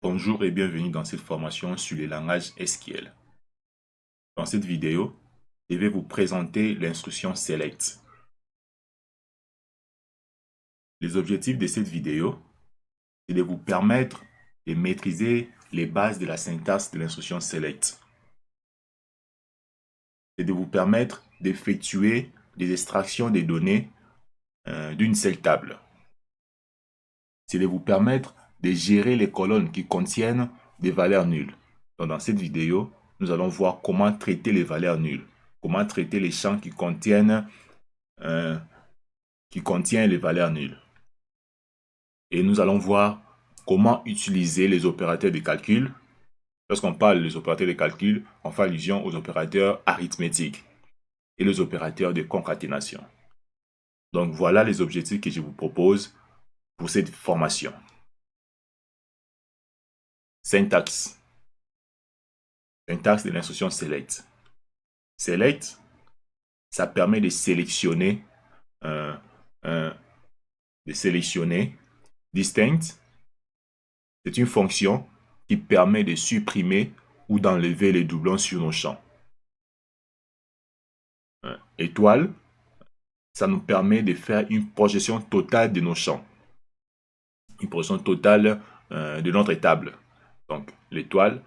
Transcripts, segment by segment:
Bonjour et bienvenue dans cette formation sur les langages SQL. Dans cette vidéo, je vais vous présenter l'instruction select. Les objectifs de cette vidéo, c'est de vous permettre de maîtriser les bases de la syntaxe de l'instruction select. C'est de vous permettre d'effectuer des extractions des données d'une seule table. C'est de vous permettre de gérer les colonnes qui contiennent des valeurs nulles. Donc, dans cette vidéo, nous allons voir comment traiter les valeurs nulles, comment traiter les champs qui contiennent les valeurs nulles. Et nous allons voir comment utiliser les opérateurs de calcul. Lorsqu'on parle des opérateurs de calcul, on fait allusion aux opérateurs arithmétiques et les opérateurs de concaténation. Donc voilà les objectifs que je vous propose pour cette formation. Syntaxe. Syntaxe de l'instruction select. Select, ça permet de sélectionner distinct. C'est une fonction qui permet de supprimer ou d'enlever les doublons sur nos champs. Étoile, ça nous permet de faire une projection totale de nos champs. Une projection totale de notre table. Donc, l'étoile,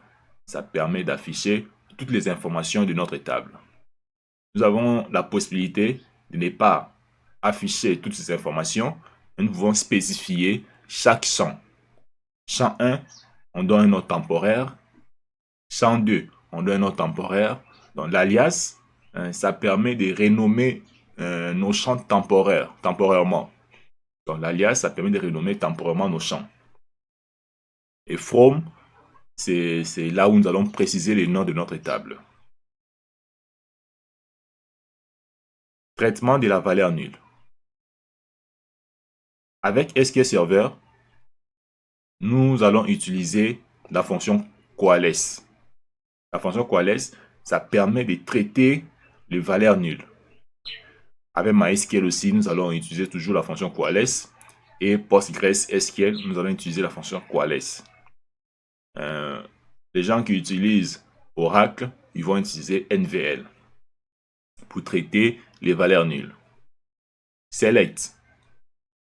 ça permet d'afficher toutes les informations de notre table. Nous avons la possibilité de ne pas afficher toutes ces informations. Nous pouvons spécifier chaque champ. Champ 1, on donne un nom temporaire. Champ 2, on donne un nom temporaire. Donc, l'alias, ça permet de renommer nos champs temporairement. Donc, l'alias, ça permet de renommer temporairement nos champs. Et from, c'est là où nous allons préciser les noms de notre table. Traitement de la valeur nulle. Avec SQL Server, nous allons utiliser la fonction coalesce. La fonction coalesce, ça permet de traiter les valeurs nulles. Avec MySQL aussi, nous allons utiliser toujours la fonction coalesce. Et PostgreSQL, nous allons utiliser la fonction coalesce. Les gens qui utilisent Oracle, ils vont utiliser NVL pour traiter les valeurs nulles. Select.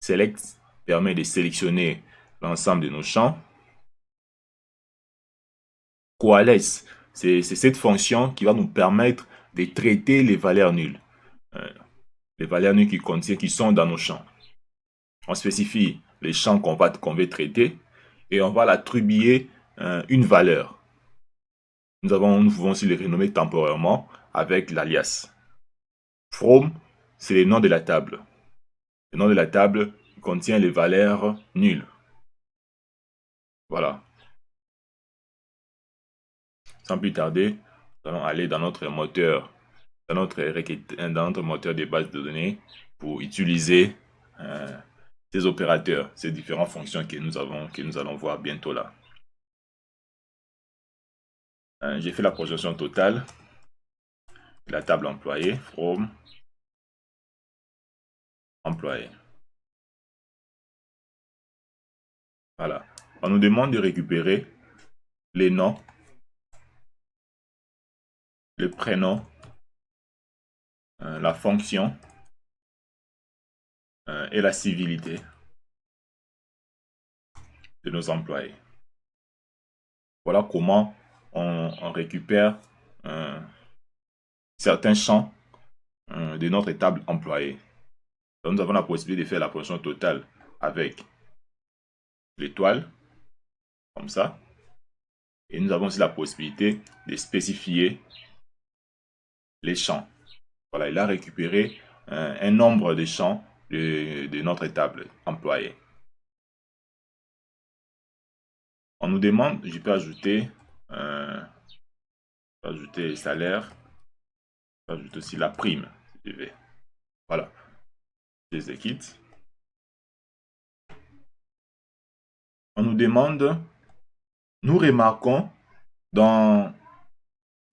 Select permet de sélectionner l'ensemble de nos champs. Coalesce, c'est cette fonction qui va nous permettre de traiter les valeurs nulles. Les valeurs nulles qui sont dans nos champs. On spécifie les champs qu'on veut traiter et on va l'attribuer une valeur. Nous pouvons aussi les renommer temporairement avec l'alias. From, c'est le nom de la table. Le nom de la table contient les valeurs nulles. Voilà. Sans plus tarder, nous allons aller dans notre moteur, dans notre moteur de base de données pour utiliser ces opérateurs, ces différentes fonctions que nous allons voir bientôt là. J'ai fait la projection totale de la table employée, from employé. Voilà. On nous demande de récupérer les noms, le prénom, la fonction et la civilité de nos employés. Voilà comment on récupère certains champs de notre table employée. Donc, nous avons la possibilité de faire la projection totale avec l'étoile, comme ça. Et nous avons aussi la possibilité de spécifier les champs. Voilà, il a récupéré un nombre de champs de notre table employée. On nous demande, je peux ajouter salaire, je peux ajouter aussi la prime, si je veux. Voilà, j'exécute. On nous demande, nous remarquons dans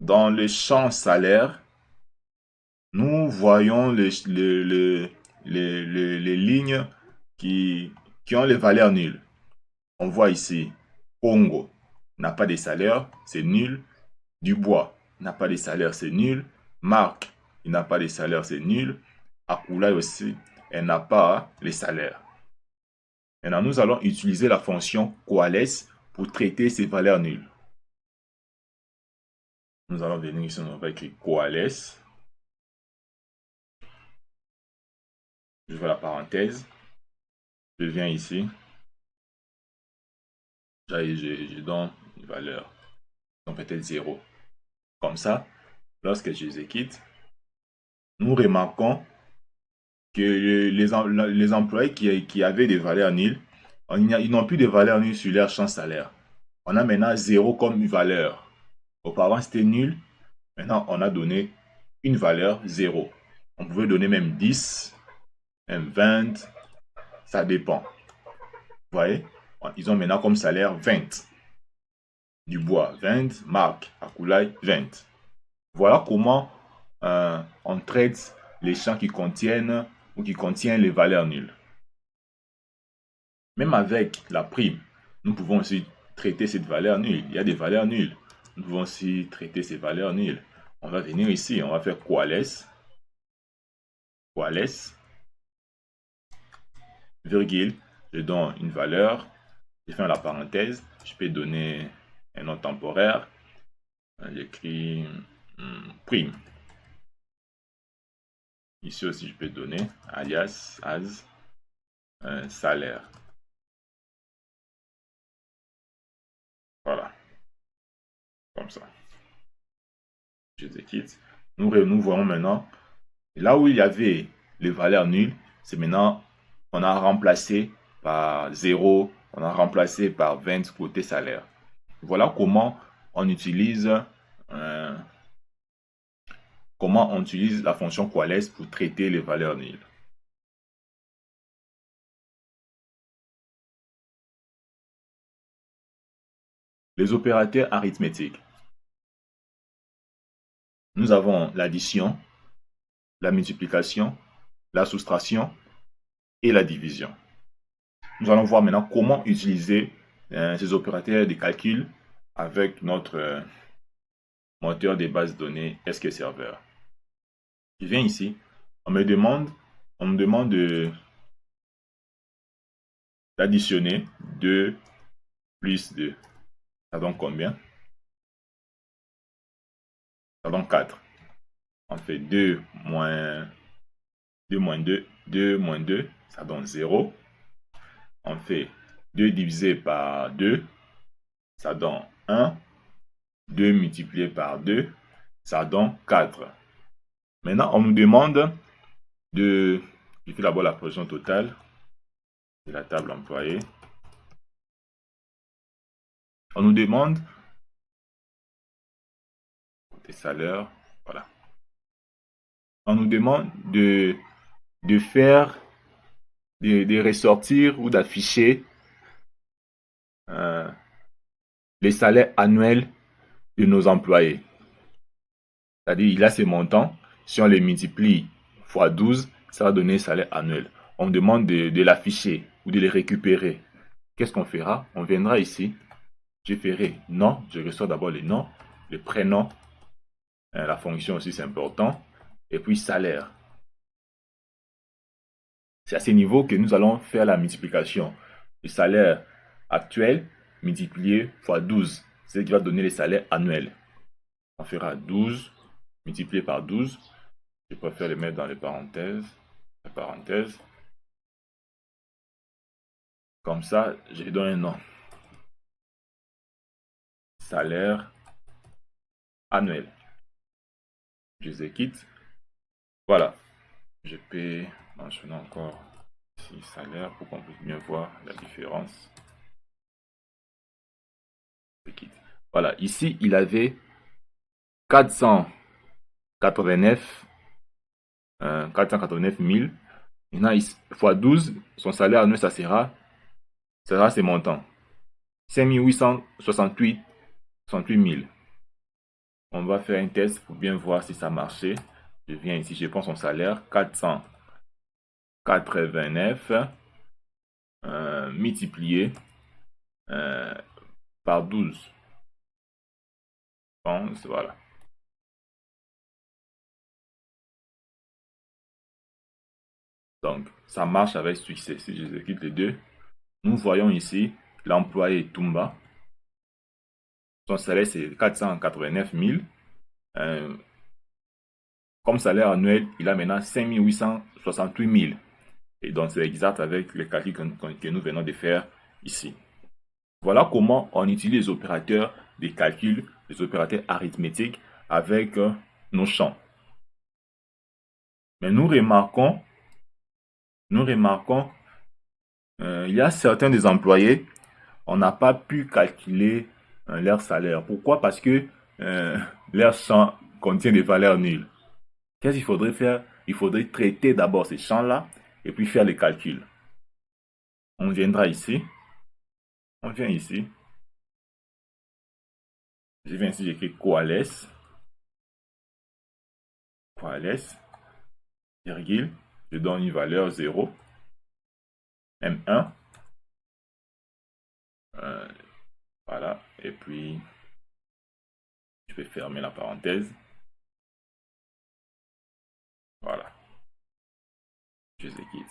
le champ salaire, nous voyons les lignes qui ont les valeurs nulles. On voit ici Congo n'a pas de salaire, c'est nul. Dubois n'a pas de salaire, c'est nul. Marc, il n'a pas de salaire, c'est nul. Akoulay aussi, elle n'a pas les salaires. Maintenant, nous allons utiliser la fonction coalesce pour traiter ces valeurs nulles. Nous allons venir ici, on va écrire coalesce. Je vois la parenthèse. Je viens ici. Je donne une valeur. Donc peut-être 0. Comme ça, lorsque je exécute, nous remarquons que les employés qui avaient des valeurs nulles, ils n'ont plus de valeurs nulles sur leur champ salaire. On a maintenant 0 comme valeur. Auparavant, c'était nul. Maintenant, on a donné une valeur 0. On pouvait donner même 10, même 20. Ça dépend. Vous voyez? Ils ont maintenant comme salaire 20. Dubois, 20. Marc, Akoulay, 20. Voilà comment on traite les champs qui contiennent ou qui contiennent les valeurs nulles. Même avec la prime, nous pouvons aussi traiter cette valeur nulle. Il y a des valeurs nulles. Nous pouvons aussi traiter ces valeurs nulles. On va venir ici, on va faire coalesce. Coalesce. Virgule. Je donne une valeur. Je fais la parenthèse. Je peux donner un nom temporaire. J'écris prime. Ici aussi, je peux donner alias as salaire. Voilà. Comme ça. J'exécute. Nous voyons maintenant, là où il y avait les valeurs nulles, c'est maintenant, on a remplacé par 0, on a remplacé par 20 côté salaire. Voilà comment on utilise la fonction coalesce pour traiter les valeurs nulles. Les opérateurs arithmétiques. Nous avons l'addition, la multiplication, la soustraction et la division. Nous allons voir maintenant comment utiliser ces opérateurs de calcul avec notre moteur de base de données SQL Server. Je viens ici, on me demande d'additionner 2 plus 2. Ça donne combien? Ça donne 4. On fait 2 moins 2 moins 2, 2 moins 2, ça donne 0. On fait 2 divisé par 2, ça donne 1. 2 multiplié par 2, ça donne 4. Maintenant, on nous demande de... Je fais d'abord la position totale de la table employée. On nous demande des salaires, voilà. On nous demande de faire, de ressortir ou d'afficher les salaires annuels de nos employés. C'est-à-dire, il a ces montants. Si on les multiplie fois 12, ça va donner le salaire annuel. On demande de l'afficher ou de les récupérer. Qu'est-ce qu'on fera? On viendra ici. Je ferai nom. Je reçois d'abord les noms, les prénoms. La fonction aussi, c'est important. Et puis salaire. C'est à ce niveau que nous allons faire la multiplication. Le salaire actuel multiplié fois 12. C'est ce qui va donner le salaire annuel. On fera 12 multiplié par 12. Je préfère le mettre dans les parenthèses. Comme ça, je donne un nom. Salaire annuel. J'exécute. Voilà. Je peux mentionner encore ici salaire pour qu'on puisse bien voir la différence. Voilà. Ici, il avait 489 000. Maintenant, fois 12, son salaire annuel, ça sera ses montants. 5 868 000. On va faire un test pour bien voir si ça marchait. Je viens ici, je prends son salaire, 489 multiplié par 12. Voilà. Donc, ça marche avec succès. Si j'exécute les deux, nous voyons ici l'employé Toumba. Son salaire, c'est 489 000. Euh, comme salaire annuel, il a maintenant 5 868 000. Et donc, c'est exact avec les calculs que nous venons de faire ici. Voilà comment on utilise les opérateurs de calcul, les opérateurs arithmétiques avec nos champs. Mais nous remarquons, il y a certains des employés, on n'a pas pu calculer leur salaire. Pourquoi? Parce que euh, leur champ contient des valeurs nulles. Qu'est-ce qu'il faudrait faire? Il faudrait traiter d'abord ces champs-là et puis faire les calculs. On viendra ici. On vient ici. Je viens ici, j'écris Coalesce, virgule. Je donne une valeur 0. M1. Voilà. Et puis, je vais fermer la parenthèse. Voilà. Je quitte.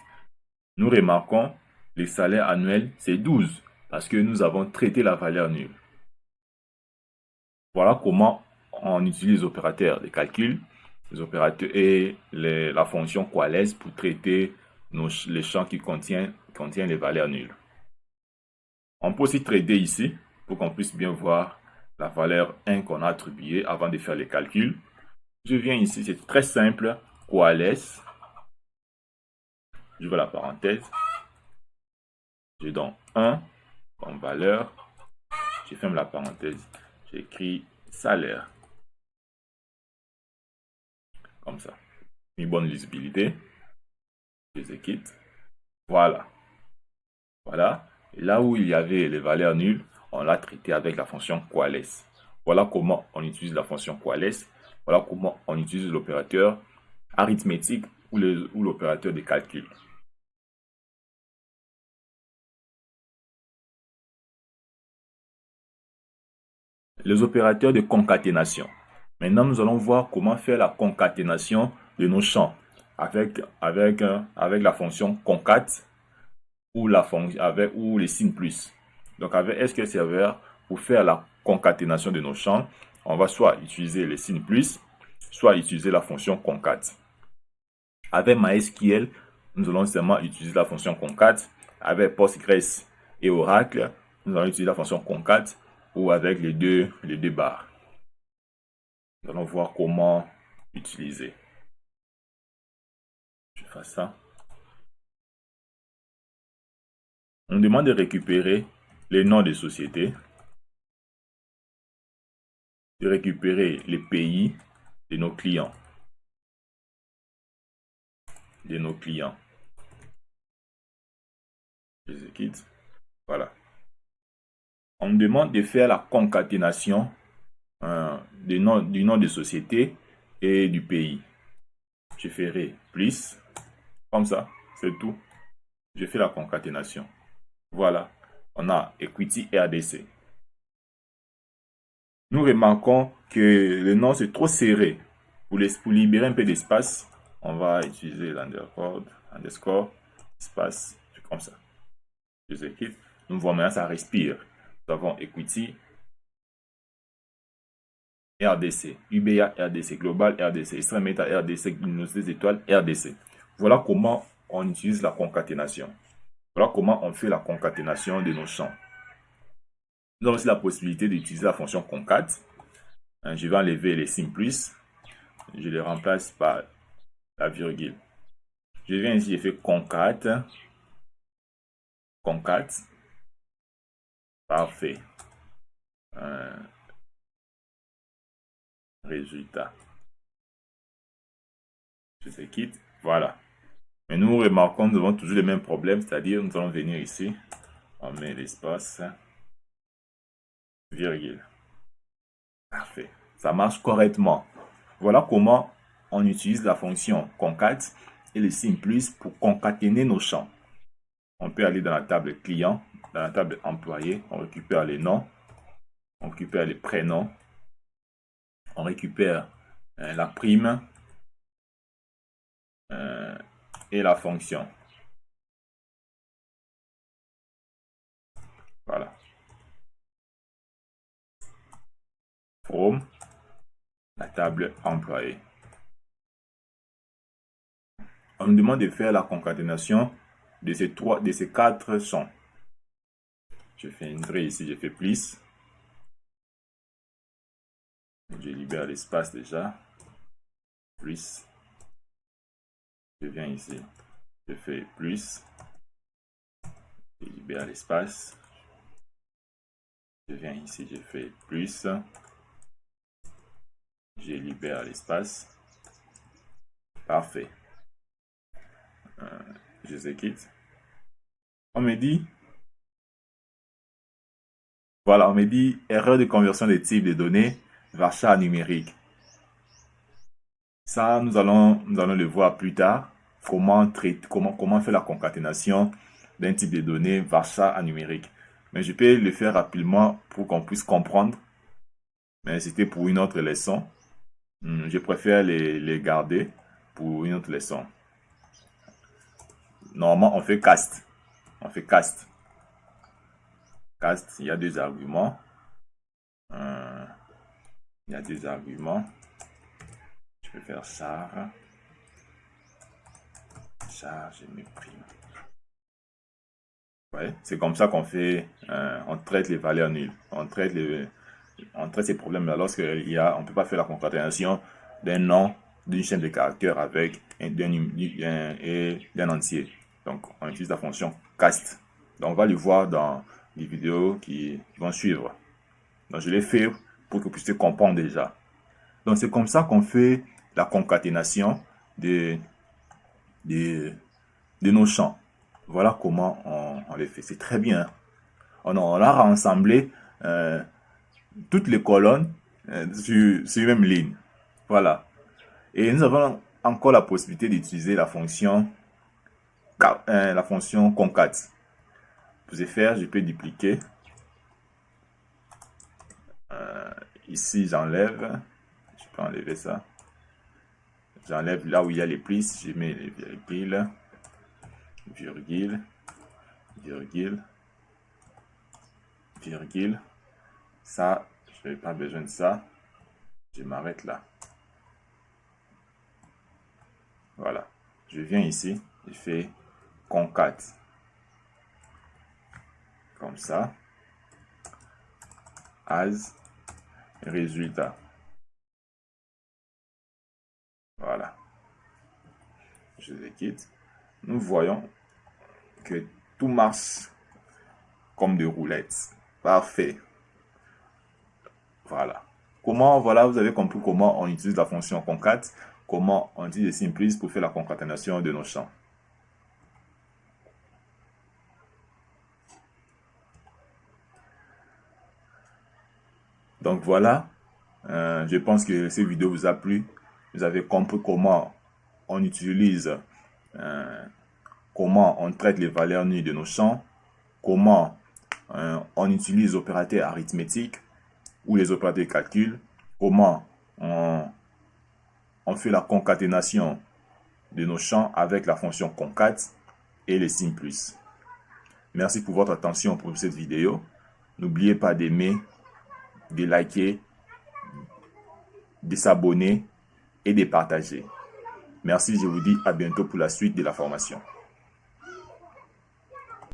Nous remarquons, les salaires annuels, c'est 12 parce que nous avons traité la valeur nulle. Voilà comment on utilise les opérateurs de calcul, les opérateurs et la fonction Coalesce pour traiter les champs qui contiennent les valeurs nulles. On peut aussi traiter ici pour qu'on puisse bien voir la valeur 1 qu'on a attribuée avant de faire les calculs. Je viens ici, c'est très simple, Coalesce. J'ouvre la parenthèse. Je donne 1 comme valeur. Je ferme la parenthèse. J'écris salaire. Comme ça. Une bonne lisibilité. J'exécute. Voilà. Voilà. Et là où il y avait les valeurs nulles, on l'a traité avec la fonction Coalesce. Voilà comment on utilise la fonction Coalesce. Voilà comment on utilise l'opérateur arithmétique ou l'opérateur de calcul. Les opérateurs de concaténation. Maintenant, nous allons voir comment faire la concaténation de nos champs avec la fonction concat ou les signes plus. Donc avec SQL Server, pour faire la concaténation de nos champs, on va soit utiliser les signes plus, soit utiliser la fonction concat. Avec MySQL, nous allons seulement utiliser la fonction concat. Avec Postgres et Oracle, nous allons utiliser la fonction concat ou avec les deux barres. Nous allons voir comment utiliser. Je fais ça. On demande de récupérer les noms des sociétés, de récupérer les pays de nos clients. J'exécute. Voilà. On demande de faire la concaténation du nom de société et du pays. Je ferai plus. Comme ça, c'est tout. Je fais la concaténation. Voilà. On a Equity RDC. Nous remarquons que le nom c'est trop serré. Pour libérer un peu d'espace, on va utiliser l'underscore, espace, comme ça. J'exécute. Nous voyons maintenant ça respire. Nous avons Equity RDC, UBA RDC, Global RDC, Extreme Meta RDC, Université des Étoiles RDC. Voilà comment on utilise la concaténation. Voilà comment on fait la concaténation de nos champs. Nous avons aussi la possibilité d'utiliser la fonction concat. Je vais enlever les signes plus. Je les remplace par la virgule. Je viens ici, je fais concat. Concat. Parfait. Résultat. Je sais quitte. Voilà. Mais nous remarquons, nous avons toujours les mêmes problèmes, c'est-à-dire nous allons venir ici. On met l'espace. Virgule. Parfait. Ça marche correctement. Voilà comment on utilise la fonction concat et le signe plus pour concaténer nos champs. On peut aller dans la table client, dans la table employé, on récupère les noms. On récupère les prénoms. On récupère la prime et la fonction. Voilà. From la table employée. On me demande de faire la concaténation de ces quatre sons. Je fais une grille ici, je fais plus. Je libère l'espace déjà. Plus. Je viens ici. Je fais plus. Je libère l'espace. Je viens ici, je fais plus. Je libère l'espace. Parfait. J'exécute. On me dit, voilà, on me dit erreur de conversion des types de données Varchar numérique. Ça, nous allons le voir plus tard. Comment faire la concaténation d'un type de données Varchar à numérique. Mais je peux le faire rapidement pour qu'on puisse comprendre. Mais c'était pour une autre leçon. Je préfère les garder pour une autre leçon. Normalement, on fait cast. On fait cast. Cast, il y a deux arguments. Il y a deux arguments. Je peux faire char. Char, je m'imprime. Ouais, c'est comme ça qu'on fait, on traite les valeurs nulles. On traite ces problèmes-là lorsque on ne peut pas faire la concaténation d'un nom, d'une chaîne de caractères avec d'un entier. Donc, on utilise la fonction cast. Donc, on va le voir dans les vidéos qui vont suivre. Donc, je l'ai fait pour que vous puissiez comprendre déjà. Donc, c'est comme ça qu'on fait la concaténation de nos champs. Voilà comment on les fait. C'est très bien. On a rassemblé toutes les colonnes sur une même ligne. Voilà. Et nous avons encore la possibilité d'utiliser la fonction concat. Pour ce faire, je peux dupliquer. Ici, j'enlève. Je peux enlever ça. J'enlève là où il y a les plis. Je mets les virgules. Virgule. Virgule. Virgule. Ça, je n'ai pas besoin de ça. Je m'arrête là. Voilà. Je viens ici. Je fais concat. Comme ça. As résultat. Voilà. Je les quitte. Nous voyons que tout marche comme des roulettes. Parfait. Voilà. Voilà, vous avez compris comment on utilise la fonction concat, comment on utilise les simplistes pour faire la concaténation de nos champs. Donc voilà, je pense que cette vidéo vous a plu. Vous avez compris comment on utilise, comment on traite les valeurs nulles de nos champs, comment on utilise les opérateurs arithmétiques ou les opérateurs de calcul, comment on fait la concaténation de nos champs avec la fonction concat et les simplistes. Merci pour votre attention pour cette vidéo. N'oubliez pas d'aimer, de liker, de s'abonner et de partager. Merci, je vous dis à bientôt pour la suite de la formation.